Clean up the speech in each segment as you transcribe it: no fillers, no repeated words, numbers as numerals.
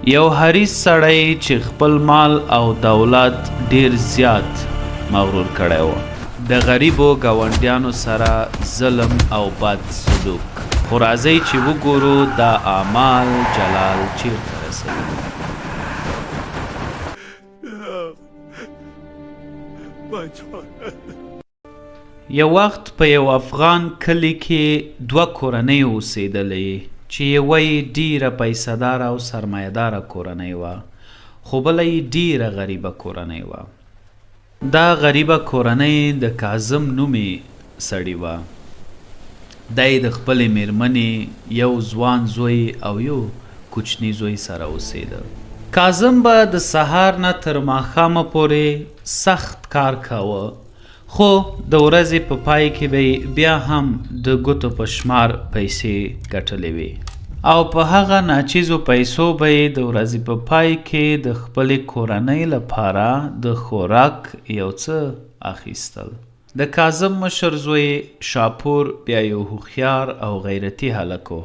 یو حریص سړی چې خپل مال او دولت ډیر زیات مغرور کړی و، د غریبو ګاونډیانو سره ظلم او بد سلوک. خو راځئ چې وګورو دا اعمال جلال چیرته رسوي. یو وخت په یو افغان کلی کې دوه کورنۍ اوسېدلې چې یوه یې ډیره پیسه‌داره او سرمایه‌داره کورنۍ وه، خو بله یې ډیره غریبه کورنۍ وه. دا غریبه کورنۍ د کاظم نومې سړي وه. دی د خپلې میرمنې یو ځوان زوی او یو کوچني زوی سره اوسېده. کاظم به د سهار نه تر ماښامه پورې سخت کار کاوه، خو د ورځې په پای کې به بیا هم د ګوتو په شمار پیسې ګټلې وي او په هغه ناچیزو پیسو به یې د ورځې په پای کې د خپلې کورنۍ لپاره د خوراک یو څه اخیستل. د کاظم مشر زوی شاپور بیا یو هوښیار او غیرتي هلک و.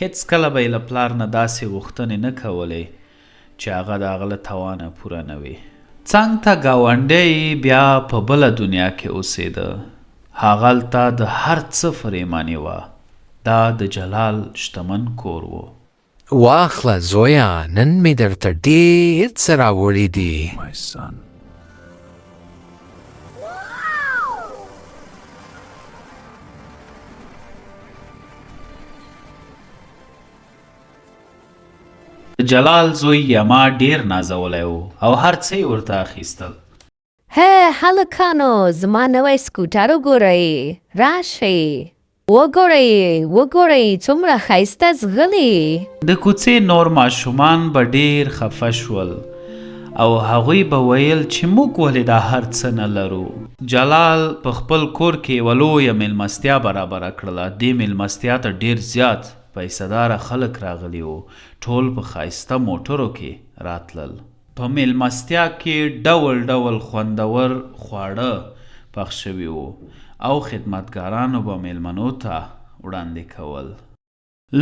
هیڅکله به یې له پلار نه داسې غوښتنې نه کولې چې هغه د هغه له توانه پوره نه وي. څنګ ته ګاونډی بیا په بله دنیا کې اوسېده. هغلته د هر څه فریماني وه. دا د جلال شتمن کور و. واخله زویا، نن مې درته ډېر څه راوړي دي. جلال زوی یما ډیر نازولی و او هر څه یې ورته اخیستل. هلکانو، زما نوی سکوټر وګورئ، راشئ وګورئ څومره ښایسته ځغلي. د کوڅې نور ماشومان به ډیر خفه شول او هغوی به ویل چې موږ ولې دا هر څه نه لرو. جلال په خپل کور کې یوه لویه میلمستیا برابره کړله. دې میلمستیا ته ډیر زیات پیسه‌داره خلک راغلي وو. ټول په ښایسته موټرو کې راتلل. په میلمستیا کې ډول ډول خوندور خواړه پخ شوي وو او خدمتګارانو به میلمنو ته وړاندې کول.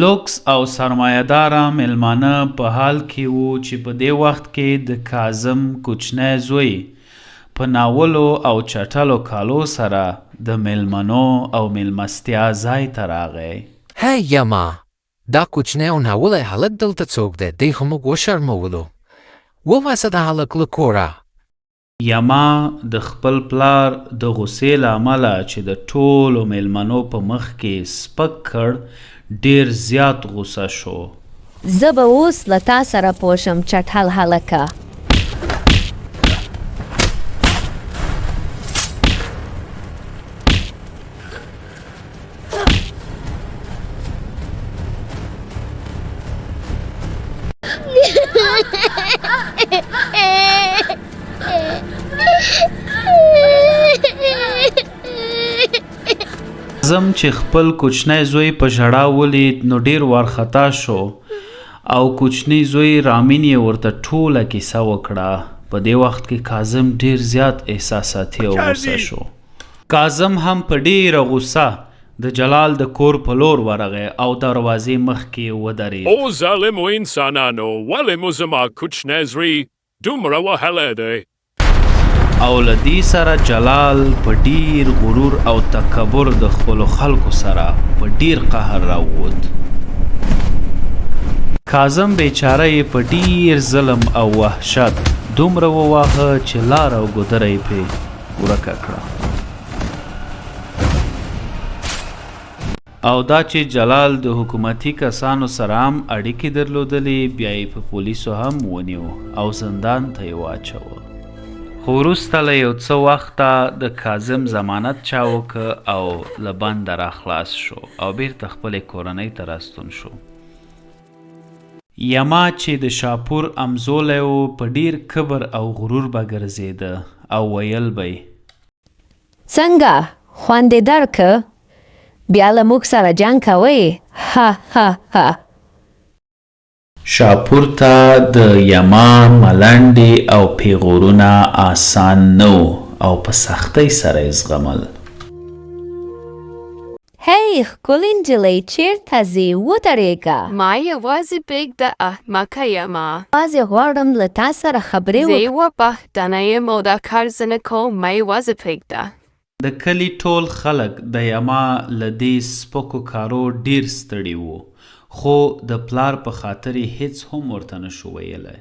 لوکس او سرمایه‌داره میلمانه په حال کې وو چې په دې وخت کې د کاظم کوچنی زوی په ناولو او چټلو کالو سره د میلمنو او میلمستیا ځای ته راغی. هی یما، دا کوچنی او ناولی هلک دلته څوک دی؟ دی خو موږ وشرمولو. وباسه د هلک له کوره. یما د خپل پلار د غوسې له امله چې د ټولو میلمنو په مخ کې سپک کړ ډیر زیات غوسه شو. زه به اوس له تا سره پوه شم چټل هلکه. کاظم چې خپل کوچنی زوی په ژړا ولید نو ډیر وارخطا شو او کوچنی زوی رامین یې ورته ټوله کیسه وکړه. په دې وخت کې کاظم ډیر زیات احساساتي او غوسه شو. کاظم هم په ډیره غوسه د جلال د کور په لور ورغی او دروازې مخکې ودرېد. او ظالمو انسانانو، ولې مو زما کوچنی زوی دومره وهلی دی؟ او له دې سره جلال په ډیر غرور او تکبر د خپلو خلکو سره په ډیر قهر راووت. کاظم بیچاره یې په ډیر ظلم او وحشت دومره وواهه چې لار او ګودره یې پرې ورکه کړه. او دا چې جلال د حکومتي کسانو سره هم اړیکې درلودلې، بیا یې په پولیسو هم ونیو او زندان ته یې واچوه. خو وروسته له یو څه وخته د کاظم ضمانت چا وکړه او له بنده را خلاص شو او بیرته خپلې کورنۍ ته راستون شو. یما چې د شاپور امزولی و په ډیر کبر او غرور به ګرځېده او ویل به یې څنګه خوند یې درکه؟ بیا له موږ سره جنګ کوئ؟ ها ها ها. شاپور ته د یما ملنډې او پیغورونه آسان نه او په سختۍ سره یې زغمل. هی ښکلې نجلۍ چېرته ځې ودرېږه ما یوازې پرېږده مه ما یوازې غواړم له تا سره خبرې زه یوه پښتنه یم او دا کار زه نه کوم ما یوازې پرېږده د کلي ټول خلک د یما له دې سپکو کارو ډیر ستړي وو خو د پلار په خاطر یې هیڅ هم ورته نشو ویلی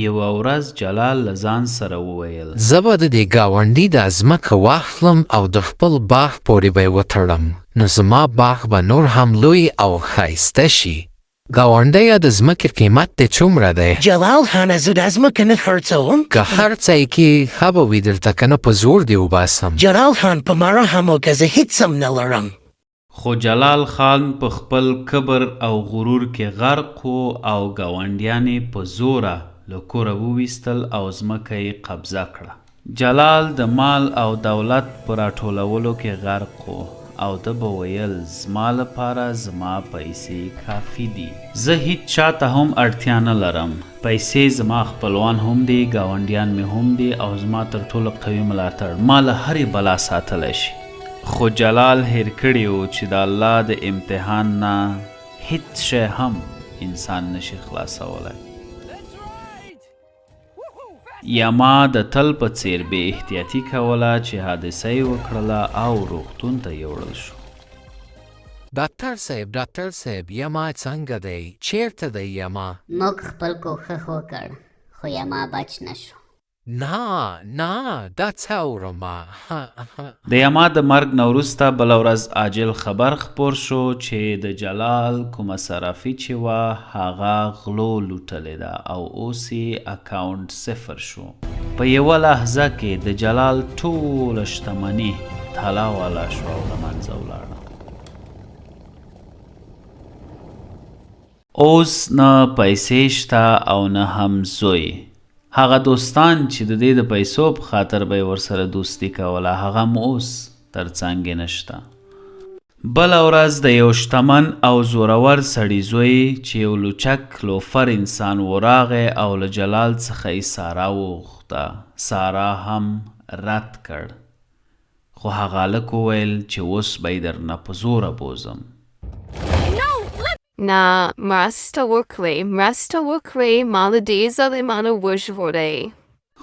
یوه ورځ جلال له ځان سره وویل زه به د دې ګاونډي دا ځمکه واخلم او د خپل باغ پورې به یې وتړم نو زما باغ به نور هم لوی او ښایسته شي ګاونډیه د ځمکې قیمت دې څومره دی جلال خانه زه دا ځمکه نه خرڅوم که هر څه یې کې ښه به وي درته که نه په زور دې وباسم جلال خان په ما رحم وکړه زه هېڅ هم نه لرم خو جلال خان په خپل کبر او غرور کې غرق و او ګاونډیان یې په زوره له کوره وویستل او ځمکه یې قبضه کړه جلال د مال او دولت په راټولولو کې غرق و او ده به ویل زما لپاره زما پیسې کافي دي زه هیڅ چاته هم اړتیا نه لرم پیسې زما خپلوان هم دي ګاونډیان مې هم دي او زما تر ټولو قوي ملاتړ ما له هرې بلا ساتلی شي خو جلال هیر کړي و چې د الله د امتحان نه هیڅ شی هم انسان نشي خلاصولی یما د تل په څیر بې احتیاطي کوله چې حادثه یې وکړله او روغتون ته یوړل شو ډاکټر صاحب یما څنګه دی چیرته دی یما موږ خپل کوښښ وکړ خو یما بچ نشو نه دا څه اورم د یما د مرګ نه وروسته بله ورځ عاجل خبر خپور شو چې د جلال کومه صرافي چې وه هغه غلو لوټلې ده او اوس یې اکاونټ صفر شو په یوه لحظه کې د جلال ټوله شتمني تالا والا شوه او له منځه ولاړه اوس نه پیسې شته او نه هم زوی هغه دوستان چې د دې د پیسو په خاطر به یې ورسره دوستي کوله هغه هم اوس تر څنګ یې نشته بله ورځ د یو شتمن او زورور سړي زوی چې یو لوچک لوفر انسان وراغی او له جلال څخه یې سارا وغوښته سارا هم رد کړ خو هغه هلک وویل چې اوس به یې درنه په زوره بوزم نه مرسته وکړئ ما له دې ظالمانو وژغورئ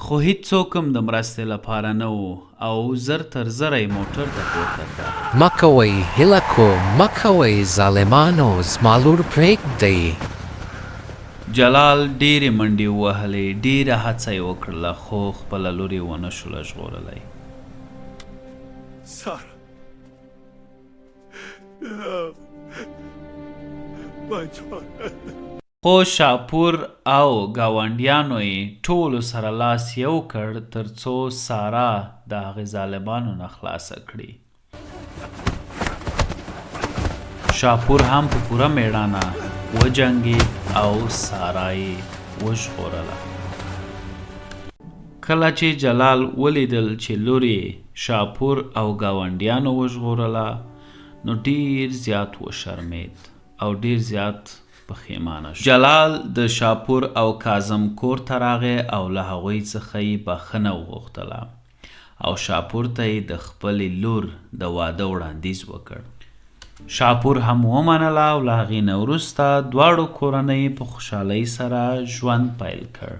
خو هیڅوک هم د مرستې لپاره نه و او زر تر زره یې موټر ته پورته کړه مه کوئ هیلکو مه کوئ ظالمانو زما لور پرېږدئ جلال ډېرې منډې ووهلې ډېره هڅه یې وکړله خو خپله لور یې ونه شوله ژغورلی خو شاپور او ګاونډیانو یې ټولو سره لاس یو کړ تر څو سارا د هغې ظالمانو نه خلاصه کړي شاپور هم په پوره میړانه وجنګېد او سارا یې وژغورله کله چې جلال ولیدل چې لور یې شاپور او ګاونډیانو وژغورله نو ډېر زیات وشرمېد او ډېر زیات پښیمانه شو جلال د شاپور او کاظم کور ته راغی او له هغوی څخه یې بخښنه وغوښتله او شاپور ته یې د خپلې لور د واده وړاندیز وکړ شاپور هم ومنله او له هغې نه وروسته دواړو کورنۍ په خوشحالۍ سره ژوند پیل کړ